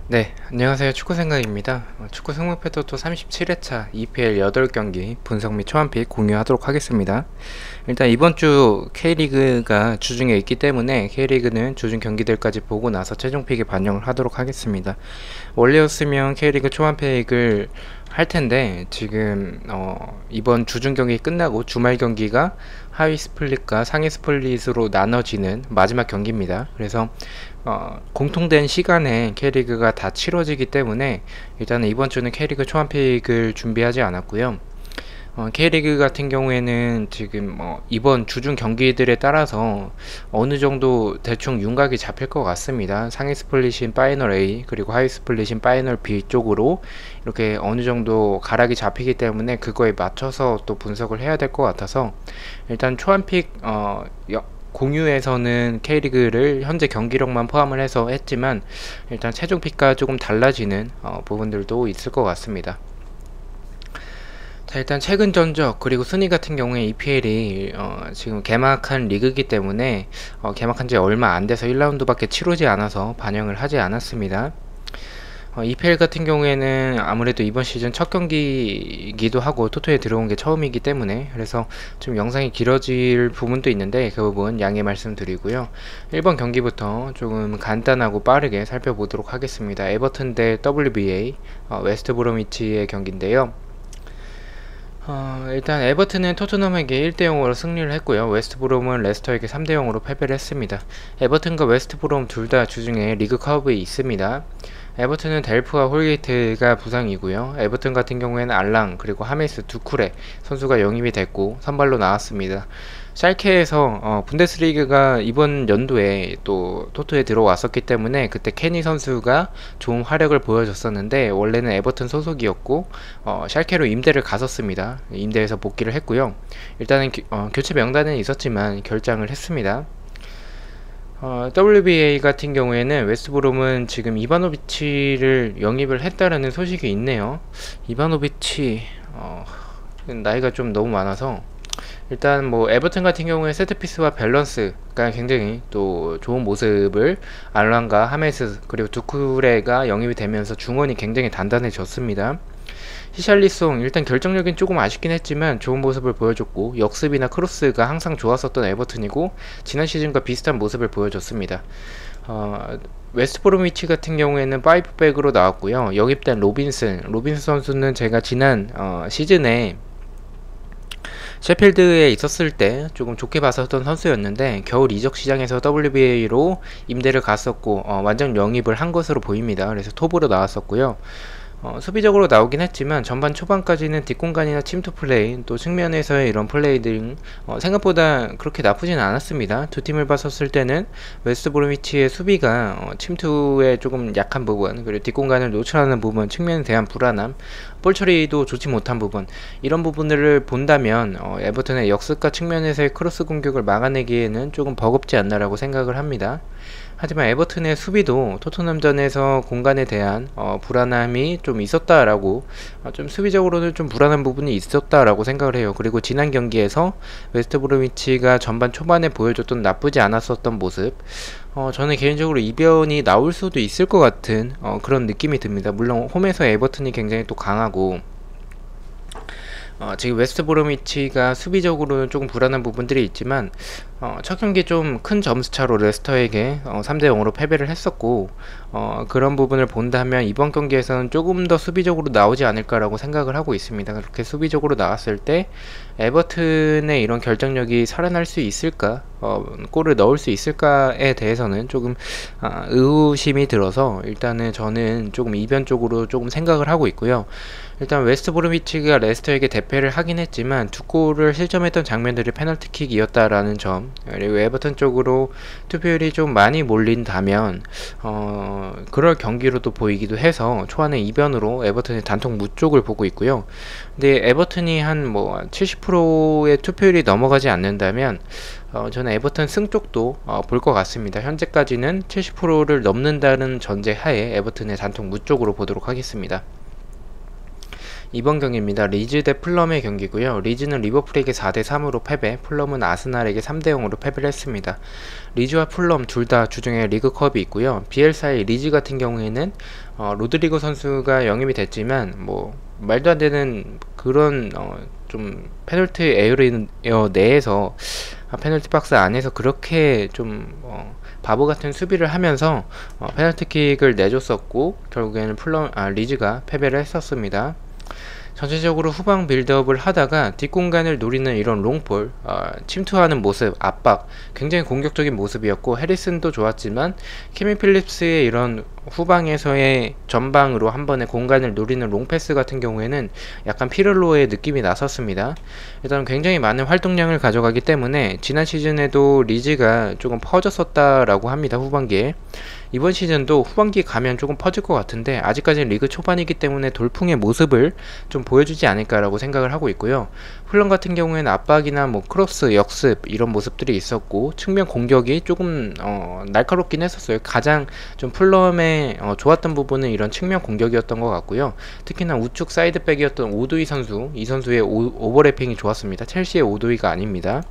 네, 안녕하세요. 축구생각입니다. 축구 승무패도 또 37회차 EPL 8경기 분석 및 초안픽 공유하도록 하겠습니다. 일단 이번 주 K리그가 주중에 있기 때문에 K리그는 주중 경기들까지 보고 나서 최종 픽에 반영을 하도록 하겠습니다. 원래였으면 K리그 초안픽을 할 텐데 지금 이번 주중 경기 끝나고 주말 경기가 하위 스플릿과 상위 스플릿으로 나눠지는 마지막 경기입니다. 그래서 공통된 시간에 K리그가 다 치러지기 때문에 일단은 이번 주는 K리그 초안픽을 준비하지 않았고요. K리그 같은 경우에는 지금 이번 주중 경기들에 따라서 어느 정도 대충 윤곽이 잡힐 것 같습니다. 상위 스플릿인 파이널 A 그리고 하위 스플릿인 파이널 B 쪽으로 이렇게 어느 정도 가락이 잡히기 때문에 그거에 맞춰서 또 분석을 해야 될 것 같아서 일단 초안픽 공유에서는 K리그를 현재 경기력만 포함을 해서 했지만 일단 최종 픽과 조금 달라지는 부분들도 있을 것 같습니다. 자, 일단 최근 전적 그리고 순위 같은 경우에 EPL이 지금 개막한 리그이기 때문에 개막한 지 얼마 안 돼서 1라운드밖에 치르지 않아서 반영을 하지 않았습니다. EPL 같은 경우에는 아무래도 이번 시즌 첫 경기이기도 하고 토토에 들어온 게 처음이기 때문에 그래서 좀 영상이 길어질 부분도 있는데 그 부분 양해 말씀드리고요. 1번 경기부터 조금 간단하고 빠르게 살펴보도록 하겠습니다. 에버튼 대 WBA 웨스트 브로미치의 경기인데요. 일단 에버튼은 토트넘에게 1대0으로 승리를 했고요. 웨스트브롬은 레스터에게 3대0으로 패배를 했습니다. 에버튼과 웨스트브롬 둘 다 주중에 리그컵에 있습니다. 에버튼은 델프와 홀게이트가 부상이고요. 에버튼 같은 경우에는 알랑 그리고 하메스 두쿠레 선수가 영입이 됐고 선발로 나왔습니다. 샬케에서 분데스리그가 이번 연도에 또 토트에 들어왔었기 때문에 그때 케니 선수가 좋은 활약을 보여줬었는데 원래는 에버튼 소속이었고 샬케로 임대를 갔었습니다. 임대에서 복귀를 했고요. 일단은 교체 명단은 있었지만 결장을 했습니다. WBA 같은 경우에는 웨스트브롬은 지금 이바노비치를 영입을 했다라는 소식이 있네요. 이바노비치 나이가 좀 너무 많아서 일단 뭐 에버튼 같은 경우에 세트피스와 밸런스가 굉장히 또 좋은 모습을 알란과 하메스 그리고 두쿠레가 영입이 되면서 중원이 굉장히 단단해졌습니다. 히샬리송 일단 결정력은 조금 아쉽긴 했지만 좋은 모습을 보여줬고 역습이나 크로스가 항상 좋았었던 에버튼이고 지난 시즌과 비슷한 모습을 보여줬습니다. 웨스트브로미치 같은 경우에는 5백으로 나왔고요. 영입된 로빈슨 선수는 제가 지난 시즌에 셰필드에 있었을 때 조금 좋게 봤었던 선수였는데 겨울 이적 시장에서 WBA로 임대를 갔었고 완전 영입을 한 것으로 보입니다. 그래서 톱으로 나왔었고요. 수비적으로 나오긴 했지만 전반 초반까지는 뒷공간이나 침투 플레이 또 측면에서의 이런 플레이들 생각보다 그렇게 나쁘진 않았습니다. 두 팀을 봤었을 때는 웨스트 브로미치의 수비가 침투에 조금 약한 부분 그리고 뒷공간을 노출하는 부분 측면에 대한 불안함 볼 처리도 좋지 못한 부분 이런 부분들을 본다면 에버튼의 역습과 측면에서의 크로스 공격을 막아내기에는 조금 버겁지 않나라고 생각을 합니다. 하지만 에버튼의 수비도 토트넘전에서 공간에 대한 불안함이 좀 있었다라고 좀 수비적으로는 좀 불안한 부분이 있었다라고 생각을 해요. 그리고 지난 경기에서 웨스트 브로미치가 전반 초반에 보여줬던 나쁘지 않았었던 모습 저는 개인적으로 이변이 나올 수도 있을 것 같은 그런 느낌이 듭니다. 물론 홈에서 에버튼이 굉장히 또 강하고 지금 웨스트 브로미치가 수비적으로는 조금 불안한 부분들이 있지만 첫 경기 좀 큰 점수차로 레스터에게 3대0으로 패배를 했었고 그런 부분을 본다면 이번 경기에서는 조금 더 수비적으로 나오지 않을까라고 생각을 하고 있습니다. 그렇게 수비적으로 나왔을 때 에버튼의 이런 결정력이 살아날 수 있을까 골을 넣을 수 있을까에 대해서는 조금 의구심이 들어서 일단은 저는 조금 이변 쪽으로 조금 생각을 하고 있고요. 일단 웨스트 브로미치가 레스터에게 대패를 하긴 했지만 두 골을 실점했던 장면들이 페널티킥이었다라는 점 그리고 에버튼 쪽으로 투표율이 좀 많이 몰린다면 그럴 경기로도 보이기도 해서 초안의 이변으로 에버튼의 단통 무 쪽을 보고 있고요. 근데 에버튼이 한 뭐 70%의 투표율이 넘어가지 않는다면 저는 에버튼 승 쪽도 볼 것 같습니다. 현재까지는 70%를 넘는다는 전제 하에 에버튼의 단통 무 쪽으로 보도록 하겠습니다. 이번 경기입니다. 리즈 대 플럼의 경기고요. 리즈는 리버풀에게 4대3으로 패배, 플럼은 아스날에게 3대0으로 패배를 했습니다. 리즈와 플럼 둘 다 주중에 리그컵이 있고요. 비엘사의 리즈 같은 경우에는 로드리고 선수가 영입이 됐지만 뭐 말도 안 되는 그런 좀 페널티 에어 내에서 페널티 박스 안에서 그렇게 좀 바보 같은 수비를 하면서 페널티킥을 내줬었고 결국에는 리즈가 패배를 했었습니다. 전체적으로 후방 빌드업을 하다가 뒷공간을 노리는 이런 롱볼, 침투하는 모습, 압박, 굉장히 공격적인 모습이었고 해리슨도 좋았지만 케미 필립스의 이런 후방에서의 전방으로 한 번에 공간을 노리는 롱패스 같은 경우에는 약간 피를로의 느낌이 났었습니다. 일단 굉장히 많은 활동량을 가져가기 때문에 지난 시즌에도 리즈가 조금 퍼졌었다라고 합니다. 후반기에. 이번 시즌도 후반기 가면 조금 퍼질 것 같은데 아직까지는 리그 초반이기 때문에 돌풍의 모습을 좀 보여주지 않을까라고 생각을 하고 있고요. 플럼 같은 경우에는 압박이나 뭐 크로스, 역습 이런 모습들이 있었고 측면 공격이 조금 날카롭긴 했었어요. 가장 좀 플럼의 좋았던 부분은 이런 측면 공격이었던 것 같고요. 특히나 우측 사이드백이었던 오도이 선수, 이 선수의 오버래핑이 좋았습니다. 첼시의 오도이가 아닙니다.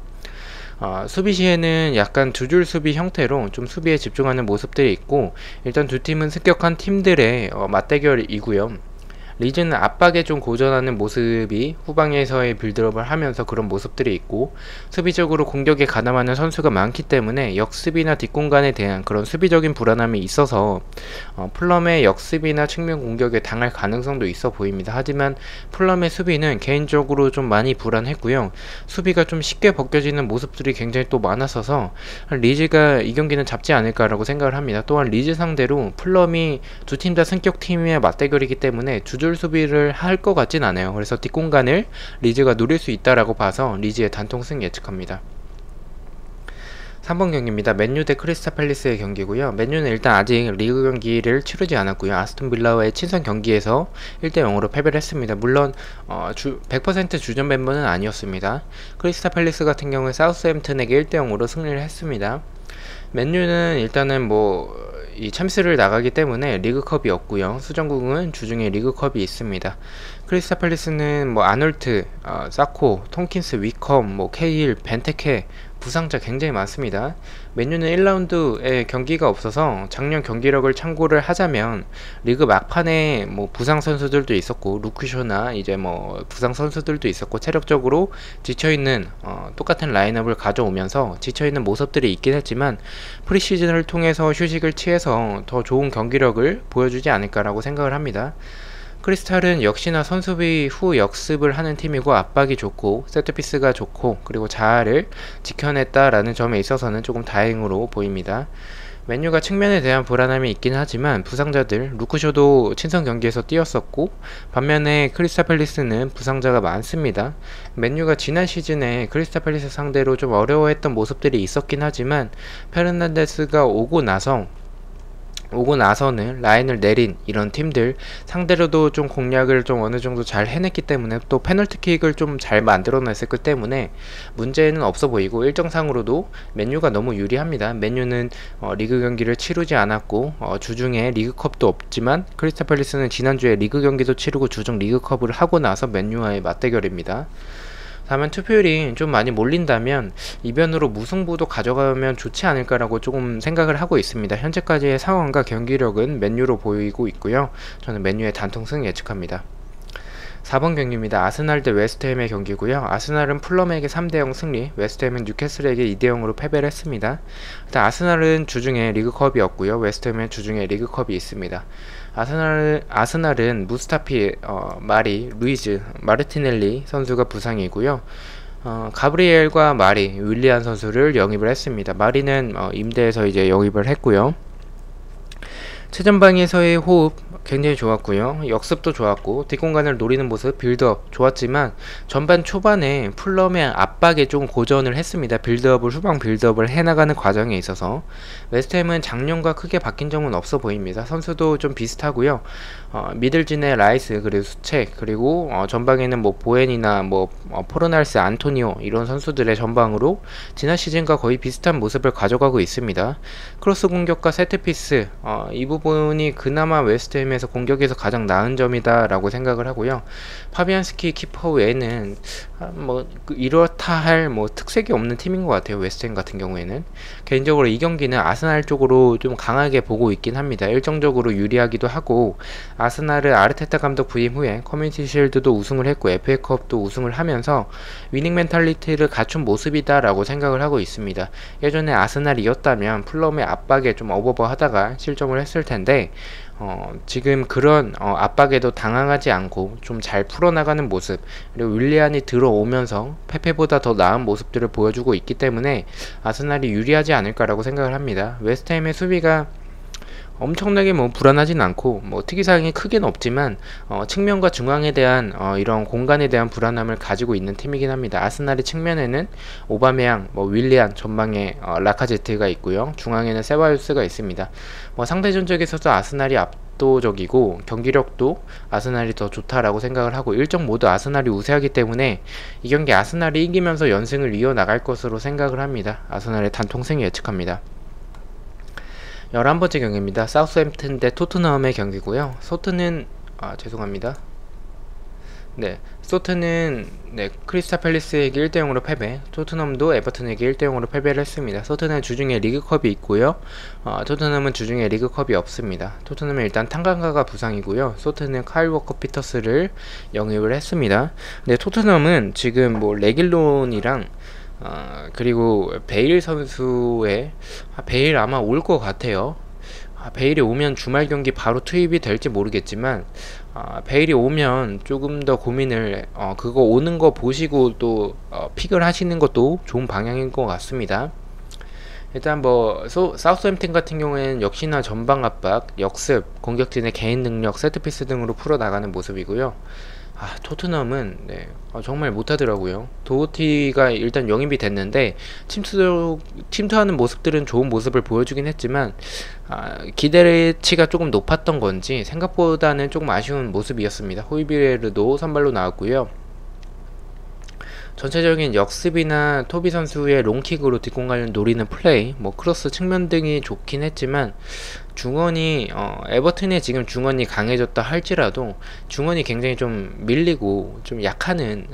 수비 시에는 약간 두 줄 수비 형태로 좀 수비에 집중하는 모습들이 있고 일단 두 팀은 습격한 팀들의 맞대결이고요. 리즈는 압박에 좀 고전하는 모습이 후방에서의 빌드업을 하면서 그런 모습들이 있고 수비적으로 공격에 가담하는 선수가 많기 때문에 역습이나 뒷공간에 대한 그런 수비적인 불안함이 있어서 플럼의 역습이나 측면 공격에 당할 가능성도 있어 보입니다. 하지만 플럼의 수비는 개인적으로 좀 많이 불안했고요. 수비가 좀 쉽게 벗겨지는 모습들이 굉장히 또 많았어서 리즈가 이 경기는 잡지 않을까라고 생각을 합니다. 또한 리즈 상대로 플럼이 두 팀 다 승격팀의 맞대결이기 때문에 주줄 수비를 할 것 같진 않아요. 그래서 뒷공간을 리즈가 노릴 수 있다라고 봐서 리즈의 단통승 예측합니다. 3번 경기입니다. 맨유 대 크리스탈 팰리스의 경기고요. 맨유는 일단 아직 리그 경기를 치르지 않았고요. 아스톤 빌라와의 친선 경기에서 1대0으로 패배를 했습니다. 물론 100% 주전 멤버는 아니었습니다. 크리스탈 팰리스 같은 경우에 사우스햄튼에게 1대0으로 승리를 했습니다. 맨유는 일단은 뭐 이 챔스를 나가기 때문에 리그컵이 없고요. 수정국은 주중에 리그컵이 있습니다. 크리스탈 팰리스는 뭐 아놀트, 사코, 톰킨스, 위컴, 뭐 케일, 벤테케 부상자 굉장히 많습니다. 맨유는 1라운드에 경기가 없어서 작년 경기력을 참고를 하자면 리그 막판에 뭐 부상 선수들도 있었고 루크쇼나 이제 뭐 부상 선수들도 있었고 체력적으로 지쳐있는 똑같은 라인업을 가져오면서 지쳐있는 모습들이 있긴 했지만 프리시즌을 통해서 휴식을 취해서 더 좋은 경기력을 보여주지 않을까라고 생각을 합니다. 크리스탈은 역시나 선수비 후 역습을 하는 팀이고 압박이 좋고 세트피스가 좋고 그리고 자아를 지켜냈다라는 점에 있어서는 조금 다행으로 보입니다. 맨유가 측면에 대한 불안함이 있긴 하지만 부상자들 루크쇼도 친선 경기에서 뛰었었고 반면에 크리스탈 팰리스는 부상자가 많습니다. 맨유가 지난 시즌에 크리스탈 팰리스 상대로 좀 어려워했던 모습들이 있었긴 하지만 페르난데스가 오고 나서는 라인을 내린 이런 팀들 상대로도 좀 공략을 좀 어느 정도 잘 해냈기 때문에 또 페널티킥을 좀 잘 만들어냈었기 때문에 문제는 없어 보이고 일정상으로도 맨유가 너무 유리합니다. 맨유는 리그 경기를 치르지 않았고 주중에 리그컵도 없지만 크리스탈 팰리스는 지난주에 리그 경기도 치르고 주중 리그컵을 하고 나서 맨유와의 맞대결입니다. 다만 투표율이 좀 많이 몰린다면 이변으로 무승부도 가져가면 좋지 않을까라고 조금 생각을 하고 있습니다. 현재까지의 상황과 경기력은 맨유로 보이고 있고요. 저는 맨유의 단통승 예측합니다. 4번 경기입니다. 아스날 대 웨스트햄의 경기고요. 아스날은 풀럼에게 3대0 승리, 웨스트햄은 뉴캐슬에게 2대0으로 패배를 했습니다. 일단 아스날은 주중에 리그컵이 없고요. 웨스트햄은 주중에 리그컵이 있습니다. 아스날은 무스타피, 마리, 루이즈, 마르티넬리 선수가 부상이고요. 가브리엘과 마리, 윌리안 선수를 영입을 했습니다. 마리는 임대에서 이제 영입을 했고요. 최전방에서의 호흡 굉장히 좋았고요. 역습도 좋았고 뒷공간을 노리는 모습 빌드업 좋았지만 전반 초반에 풀럼의 압박에 좀 고전을 했습니다. 후방 빌드업을 해나가는 과정에 있어서 웨스트햄은 작년과 크게 바뀐 점은 없어 보입니다. 선수도 좀 비슷하고요. 미들진의 라이스 그리고 수책 그리고 전방에는 뭐 보엔이나 뭐 포르날스, 안토니오 이런 선수들의 전방으로 지난 시즌과 거의 비슷한 모습을 가져가고 있습니다. 크로스 공격과 세트피스 이 부분이 그나마 웨스트햄의 팀에서 공격에서 가장 나은 점이다 라고 생각을 하고요. 파비안스키 키퍼 외에는 이렇다 할 특색이 없는 팀인 것 같아요. 웨스트햄 같은 경우에는. 개인적으로 이 경기는 아스날 쪽으로 좀 강하게 보고 있긴 합니다. 일정적으로 유리하기도 하고, 아스날은 아르테타 감독 부임 후에 커뮤니티 쉴드도 우승을 했고 FA컵도 우승을 하면서 위닝 멘탈리티를 갖춘 모습이다 라고 생각을 하고 있습니다. 예전에 아스날이었다면 플럼의 압박에 좀 어버버 하다가 실점을 했을 텐데, 지금 그런 압박에도 당황하지 않고 좀 잘 풀어나가는 모습, 그리고 윌리안이 들어오면서 페페보다 더 나은 모습들을 보여주고 있기 때문에 아스날이 유리하지 않을까라고 생각을 합니다. 웨스트햄의 수비가 엄청나게 불안하진 않고 특이사항이 크게는 없지만 측면과 중앙에 대한 이런 공간에 대한 불안함을 가지고 있는 팀이긴 합니다. 아스날의 측면에는 오바메양, 윌리안, 전방에 라카제트가 있고요. 중앙에는 세바요스가 있습니다. 상대 전적에서도 아스날이 압도적이고 경기력도 아스날이 더 좋다라고 생각을 하고, 일정 모두 아스날이 우세하기 때문에 이 경기 아스날이 이기면서 연승을 이어나갈 것으로 생각을 합니다. 아스날의 단통승 예측합니다. 11번째 경기입니다. 사우스햄튼 대 토트넘의 경기고요. 소트는 소트는 크리스탈 팰리스에게 1대0으로 패배, 토트넘도 에버튼에게 1대0으로 패배를 했습니다. 소트는 주중에 리그컵이 있고요. 토트넘은 주중에 리그컵이 없습니다. 토트넘은 일단 탄강가가 부상이고요. 소트는 카일 워커 피터스를 영입을 했습니다. 근데 토트넘은 지금 레길론이랑 그리고 베일 선수의 베일 아마 올 것 같아요. 베일이 오면 주말 경기 바로 투입이 될지 모르겠지만, 베일이 오면 조금 더 고민을 그거 오는 거 보시고 또 픽을 하시는 것도 좋은 방향인 것 같습니다. 일단 사우스햄튼 같은 경우에는 역시나 전방 압박, 역습, 공격진의 개인 능력, 세트피스 등으로 풀어나가는 모습이고요. 토트넘은 정말 못하더라고요. 도어티가 일단 영입이 됐는데 침투하는 모습들은 좋은 모습을 보여주긴 했지만 기대치가 조금 높았던 건지 생각보다는 조금 아쉬운 모습이었습니다. 호이비에르도 선발로 나왔고요. 전체적인 역습이나 토비 선수의 롱킥으로 뒷공간을 노리는 플레이, 크로스 측면 등이 좋긴 했지만, 중원이 에버튼의 지금 중원이 강해졌다 할지라도 중원이 굉장히 좀 밀리고 좀 약한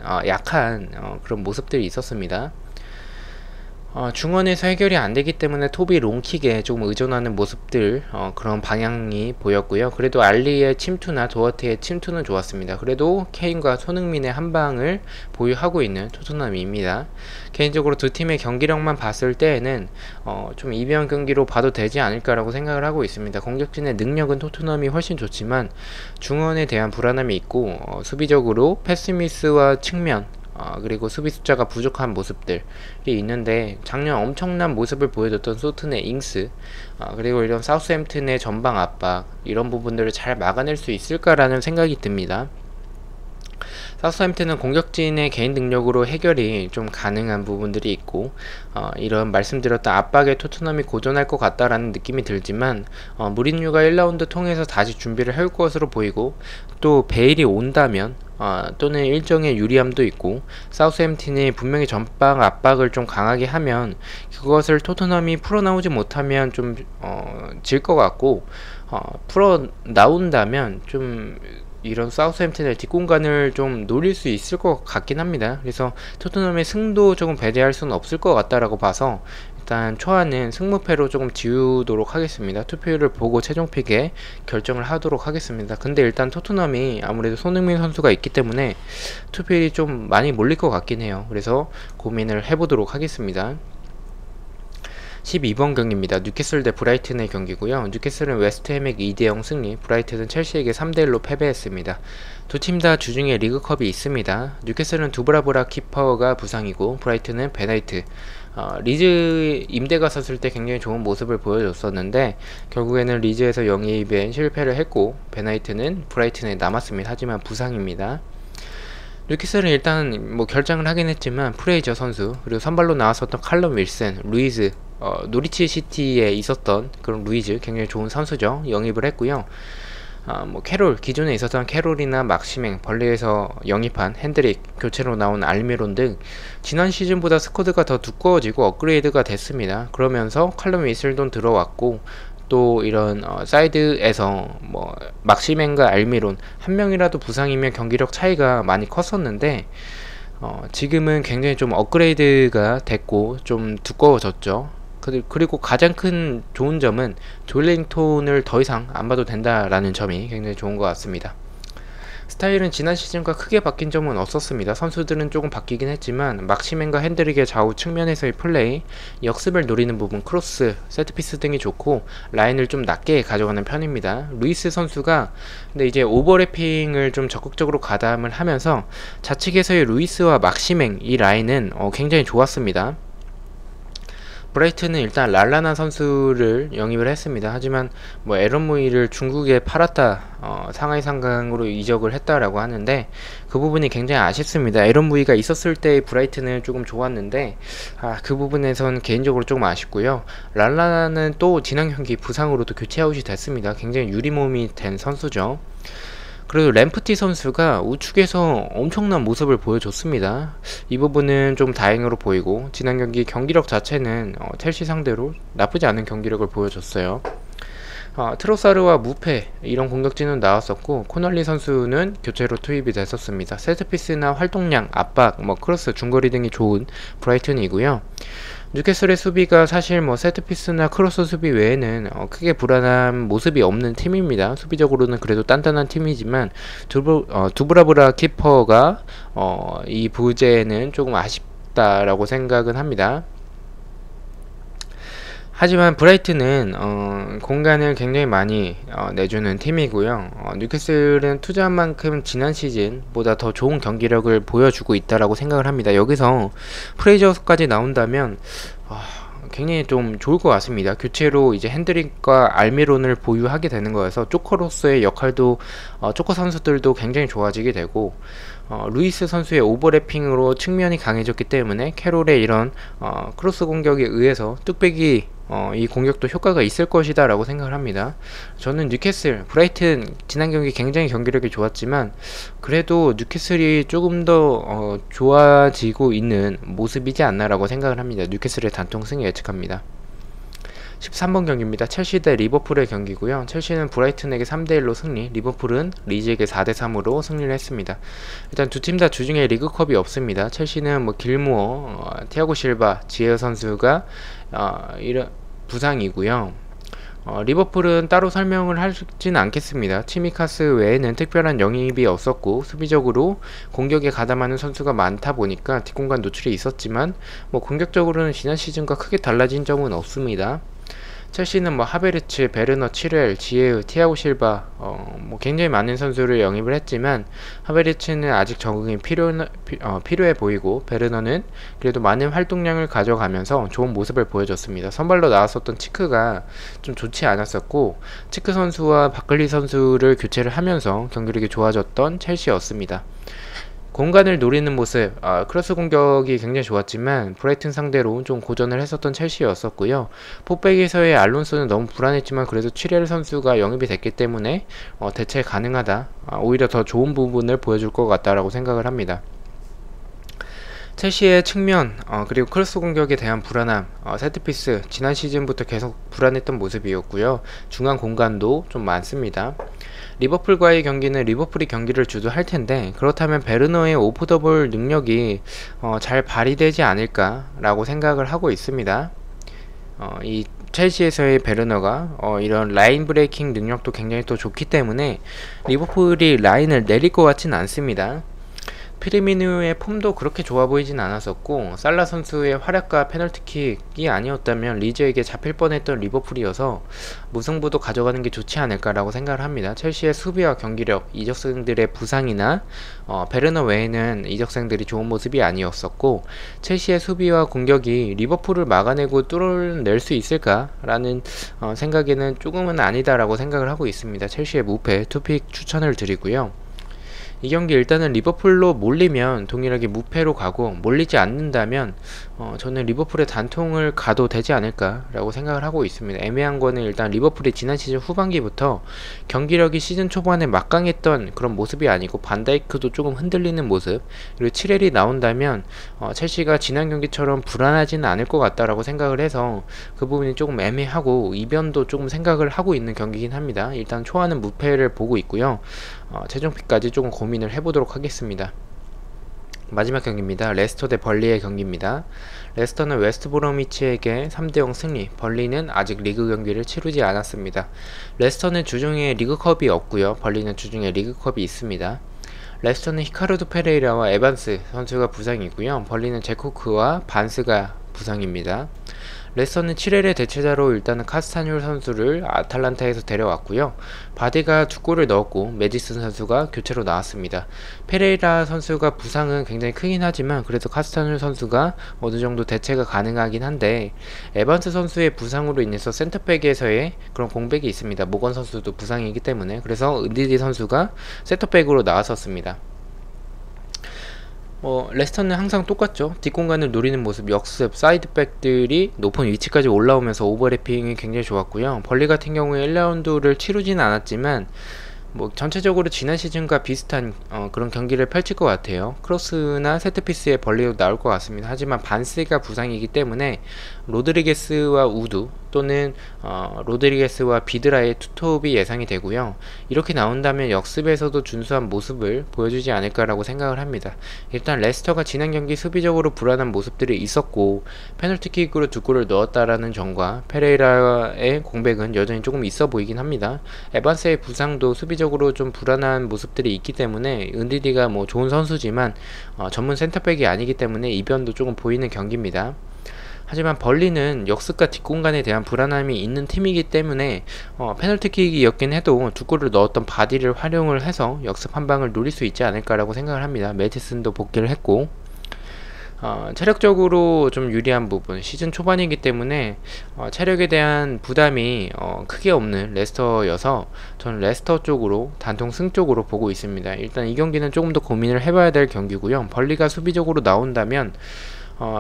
그런 모습들이 있었습니다. 중원에서 해결이 안되기 때문에 토비 롱킥에 조금 의존하는 모습들, 그런 방향이 보였고요. 그래도 알리의 침투나 도어트의 침투는 좋았습니다. 그래도 케인과 손흥민의 한방을 보유하고 있는 토트넘입니다. 개인적으로 두 팀의 경기력만 봤을 때에는 좀 이변 경기로 봐도 되지 않을까라고 생각을 하고 있습니다. 공격진의 능력은 토트넘이 훨씬 좋지만 중원에 대한 불안함이 있고, 수비적으로 패스미스와 측면, 그리고 수비 숫자가 부족한 모습들이 있는데, 작년 엄청난 모습을 보여줬던 소튼의 잉스, 그리고 이런 사우스햄튼의 전방 압박, 이런 부분들을 잘 막아낼 수 있을까라는 생각이 듭니다. 사우스햄튼은 공격진의 개인 능력으로 해결이 좀 가능한 부분들이 있고, 이런 말씀드렸던 압박에 토트넘이 고전할 것 같다라는 느낌이 들지만, 무린유가 1라운드 통해서 다시 준비를 할 것으로 보이고, 또 베일이 온다면 또는 일정의 유리함도 있고, 사우스햄튼이 분명히 전방 압박을 좀 강하게 하면 그것을 토트넘이 풀어나오지 못하면 좀 질 것 같고, 풀어나온다면 좀 이런 사우스햄튼의 뒷공간을 좀 노릴 수 있을 것 같긴 합니다. 그래서 토트넘의 승도 조금 배제할 수는 없을 것 같다라고 봐서 일단 초안은 승무패로 조금 지우도록 하겠습니다. 투표율을 보고 최종픽에 결정을 하도록 하겠습니다. 근데 일단 토트넘이 아무래도 손흥민 선수가 있기 때문에 투표율이 좀 많이 몰릴 것 같긴 해요. 그래서 고민을 해보도록 하겠습니다. 12번 경기입니다. 뉴캐슬 대 브라이튼의 경기고요. 뉴캐슬은 웨스트햄에게 2대0 승리, 브라이튼은 첼시에게 3대1로 패배했습니다. 두 팀 다 주중에 리그컵이 있습니다. 뉴캐슬은 두브라브라 키퍼가 부상이고, 브라이튼은 베나이트, 리즈 임대 갔었을 때 굉장히 좋은 모습을 보여줬었는데 결국에는 리즈에서 영입에 실패를 했고, 베나이트는 브라이튼에 남았습니다. 하지만 부상입니다. 뉴캐슬은 일단 결장을 하긴 했지만 프레이저 선수, 그리고 선발로 나왔었던 칼럼 윌슨, 루이즈, 노리치 시티에 있었던 그런 루이즈, 굉장히 좋은 선수죠. 영입을 했고요. 캐롤, 기존에 있었던 캐롤이나 막시맹, 벌리에서 영입한 핸드릭, 교체로 나온 알미론 등 지난 시즌보다 스쿼드가 더 두꺼워지고 업그레이드가 됐습니다. 그러면서 칼럼 윌슨도 들어왔고, 또 이런 사이드에서 뭐 막시맨과 알미론 한 명이라도 부상이면 경기력 차이가 많이 컸었는데 지금은 굉장히 좀 업그레이드가 됐고 좀 두꺼워졌죠. 그리고 가장 큰 좋은 점은 조엘링턴을 더 이상 안 봐도 된다라는 점이 굉장히 좋은 것 같습니다. 스타일은 지난 시즌과 크게 바뀐 점은 없었습니다. 선수들은 조금 바뀌긴 했지만 막시맨과 핸드릭의 좌우 측면에서의 플레이, 역습을 노리는 부분, 크로스, 세트피스 등이 좋고 라인을 좀 낮게 가져가는 편입니다. 루이스 선수가 근데 이제 오버래핑을 좀 적극적으로 가담을 하면서 좌측에서의 루이스와 막시맹 이 라인은 굉장히 좋았습니다. 브라이튼은 일단 랄라나 선수를 영입을 했습니다. 하지만 뭐 에런 무이를 중국에 팔았다, 상하이 상강으로 이적을 했다라고 하는데 그 부분이 굉장히 아쉽습니다. 에런 무이가 있었을 때 브라이튼은 조금 좋았는데 그 부분에선 개인적으로 조금 아쉽고요. 랄라나는 또 지난 경기 부상으로도 교체 아웃이 됐습니다. 굉장히 유리몸이 된 선수죠. 그래도 램프티 선수가 우측에서 엄청난 모습을 보여줬습니다. 이 부분은 좀 다행으로 보이고 지난 경기 경기력 자체는 첼시 상대로 나쁘지 않은 경기력을 보여줬어요. 트로사르와 무페 이런 공격진은 나왔었고 코널리 선수는 교체로 투입이 됐었습니다. 세트피스나 활동량, 압박, 크로스, 중거리 등이 좋은 브라이튼이고요. 뉴캐슬의 수비가 사실 세트피스나 크로스 수비 외에는 크게 불안한 모습이 없는 팀입니다. 수비적으로는 그래도 단단한 팀이지만 두브라브라 키퍼가 이 부재는 조금 아쉽다라고 생각은 합니다. 하지만 브라이튼은 공간을 굉장히 많이 내주는 팀이고요. 뉴캐슬은 투자한 만큼 지난 시즌보다 더 좋은 경기력을 보여주고 있다라고 생각을 합니다. 여기서 프레이저까지 나온다면 굉장히 좀 좋을 것 같습니다. 교체로 이제 핸드릭과 알미론을 보유하게 되는 거여서 조커로서의 역할도 조커 선수들도 굉장히 좋아지게 되고 루이스 선수의 오버래핑으로 측면이 강해졌기 때문에 캐롤의 이런 크로스 공격에 의해서 뚝배기 이 공격도 효과가 있을 것이다 라고 생각을 합니다. 저는 뉴캐슬, 브라이튼 지난 경기 굉장히 경기력이 좋았지만 그래도 뉴캐슬이 조금 더 좋아지고 있는 모습이지 않나 라고 생각을 합니다. 뉴캐슬의 단통 승리 예측합니다. 13번 경기입니다. 첼시 대 리버풀의 경기고요. 첼시는 브라이튼에게 3대1로 승리, 리버풀은 리즈에게 4대3으로 승리를 했습니다. 일단 두 팀 다 주중에 리그컵이 없습니다. 첼시는 길무어, 티아고 실바, 지에어 선수가 이런 부상이고요. 리버풀은 따로 설명을 하진 않겠습니다. 치미카스 외에는 특별한 영입이 없었고 수비적으로 공격에 가담하는 선수가 많다 보니까 뒷공간 노출이 있었지만 공격적으로는 지난 시즌과 크게 달라진 점은 없습니다. 첼시는 하베르츠, 베르너, 치렐, 지에우, 티아고 실바 굉장히 많은 선수를 영입을 했지만 하베르츠는 아직 적응이 필요해 보이고 베르너는 그래도 많은 활동량을 가져가면서 좋은 모습을 보여줬습니다. 선발로 나왔었던 치크가 좀 좋지 않았었고 치크 선수와 바클리 선수를 교체를 하면서 경기력이 좋아졌던 첼시였습니다. 공간을 노리는 모습, 크로스 공격이 굉장히 좋았지만 브라이튼 상대로 좀 고전을 했었던 첼시였었고요. 포백에서의 알론소는 너무 불안했지만 그래도 취렐 선수가 영입이 됐기 때문에 대체 가능하다, 오히려 더 좋은 부분을 보여줄 것 같다라고 생각을 합니다. 첼시의 측면 그리고 크로스 공격에 대한 불안함, 세트피스 지난 시즌부터 계속 불안했던 모습이었고요. 중앙 공간도 좀 많습니다. 리버풀과의 경기는 리버풀이 경기를 주도할 텐데 그렇다면 베르너의 오프더볼 능력이 잘 발휘되지 않을까 라고 생각을 하고 있습니다. 이 첼시에서의 베르너가 이런 라인 브레이킹 능력도 굉장히 또 좋기 때문에 리버풀이 라인을 내릴 것 같진 않습니다. 피르미누의 폼도 그렇게 좋아 보이진 않았었고 살라 선수의 활약과 페널티킥이 아니었다면 리즈에게 잡힐 뻔했던 리버풀이어서 무승부도 가져가는 게 좋지 않을까라고 생각을 합니다. 첼시의 수비와 경기력, 이적생들의 부상이나 베르너 외에는 이적생들이 좋은 모습이 아니었었고 첼시의 수비와 공격이 리버풀을 막아내고 뚫어낼 수 있을까라는 생각에는 조금은 아니다라고 생각을 하고 있습니다. 첼시의 무패 투픽 추천을 드리고요. 이 경기 일단은 리버풀로 몰리면 동일하게 무패로 가고 몰리지 않는다면 저는 리버풀의 단통을 가도 되지 않을까라고 생각을 하고 있습니다. 애매한 거는 일단 리버풀이 지난 시즌 후반기부터 경기력이 시즌 초반에 막강했던 그런 모습이 아니고 반다이크도 조금 흔들리는 모습, 그리고 7L이 나온다면 첼시가 지난 경기처럼 불안하지는 않을 것 같다라고 생각을 해서 그 부분이 조금 애매하고 이변도 조금 생각을 하고 있는 경기긴 합니다. 일단 초안은 무패를 보고 있고요. 최종픽까지 조금 고민을 해보도록 하겠습니다. 마지막 경기입니다. 레스터 대 벌리의 경기입니다. 레스터는 웨스트브로미치에게 3대0 승리, 벌리는 아직 리그 경기를 치르지 않았습니다. 레스터는 주중에 리그컵이 없고요. 벌리는 주중에 리그컵이 있습니다. 레스터는 히카르도 페레이라와 에반스 선수가 부상이고요. 벌리는 제코크와 반스가 부상입니다. 레스터는 7L의 대체자로 일단은 카스타뉴 선수를 아탈란타에서 데려왔고요. 바디가 2골을 넣었고 메디슨 선수가 교체로 나왔습니다. 페레이라 선수가 부상은 굉장히 크긴 하지만 그래도 카스타뉴 선수가 어느정도 대체가 가능하긴 한데 에반스 선수의 부상으로 인해서 센터백에서의 그런 공백이 있습니다. 모건 선수도 부상이기 때문에 그래서 은디디 선수가 센터백으로 나왔었습니다. 레스터는 항상 똑같죠. 뒷공간을 노리는 모습, 역습, 사이드백들이 높은 위치까지 올라오면서 오버래핑이 굉장히 좋았고요. 벌리 같은 경우에 1라운드를 치르지는 않았지만 전체적으로 지난 시즌과 비슷한 그런 경기를 펼칠 것 같아요. 크로스나 세트피스의 벌리도 나올 것 같습니다. 하지만 반스가 부상이기 때문에 로드리게스와 우두 또는 로드리게스와 비드라의 투톱이 예상이 되고요. 이렇게 나온다면 역습에서도 준수한 모습을 보여주지 않을까라고 생각을 합니다. 일단 레스터가 지난 경기 수비적으로 불안한 모습들이 있었고 페널티킥으로 2골을 넣었다라는 점과 페레이라의 공백은 여전히 조금 있어 보이긴 합니다. 에반스의 부상도 수비적으로 좀 불안한 모습들이 있기 때문에 은디디가 좋은 선수지만 전문 센터백이 아니기 때문에 이변도 조금 보이는 경기입니다. 하지만 벌리는 역습과 뒷공간에 대한 불안함이 있는 팀이기 때문에 페널티킥이었긴 해도 2골을 넣었던 바디를 활용을 해서 역습 한 방을 노릴 수 있지 않을까라고 생각을 합니다. 메디슨도 복귀를 했고 체력적으로 좀 유리한 부분, 시즌 초반이기 때문에 체력에 대한 부담이 크게 없는 레스터여서 저는 레스터 쪽으로 단통 승 쪽으로 보고 있습니다. 일단 이 경기는 조금 더 고민을 해봐야 될 경기고요. 벌리가 수비적으로 나온다면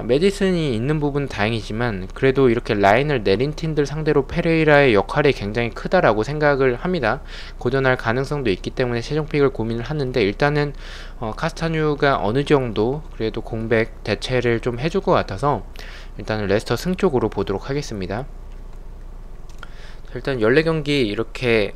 메디슨이 있는 부분 다행이지만 그래도 이렇게 라인을 내린 팀들 상대로 페레이라의 역할이 굉장히 크다라고 생각을 합니다. 고전할 가능성도 있기 때문에 최종픽을 고민을 하는데 일단은 카스타뉴가 어느 정도 그래도 공백 대체를 좀 해줄 것 같아서 일단은 레스터 승 쪽으로 보도록 하겠습니다. 일단 14경기 이렇게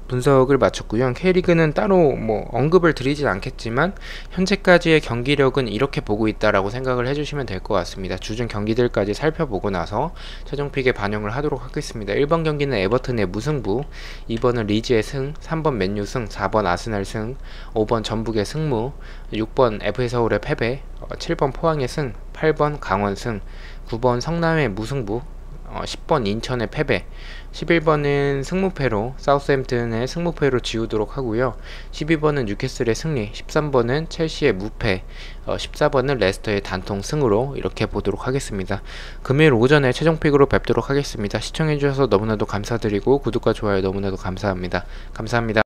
분석을 마쳤고요. K리그는 따로 언급을 드리진 않겠지만 현재까지의 경기력은 이렇게 보고 있다라고 생각을 해주시면 될 것 같습니다. 주중 경기들까지 살펴보고 나서 최종픽에 반영을 하도록 하겠습니다. 1번 경기는 에버튼의 무승부, 2번은 리즈의 승, 3번 맨유 승, 4번 아스날 승, 5번 전북의 승무, 6번 FA서울의 패배, 7번 포항의 승, 8번 강원 승, 9번 성남의 무승부, 10번 인천의 패배, 11번은 승무패로 사우스햄튼의 승무패로 지우도록 하고요. 12번은 뉴캐슬의 승리, 13번은 첼시의 무패, 14번은 레스터의 단통 승으로 이렇게 보도록 하겠습니다. 금요일 오전에 최종픽으로 뵙도록 하겠습니다. 시청해주셔서 너무나도 감사드리고 구독과 좋아요 너무나도 감사합니다. 감사합니다.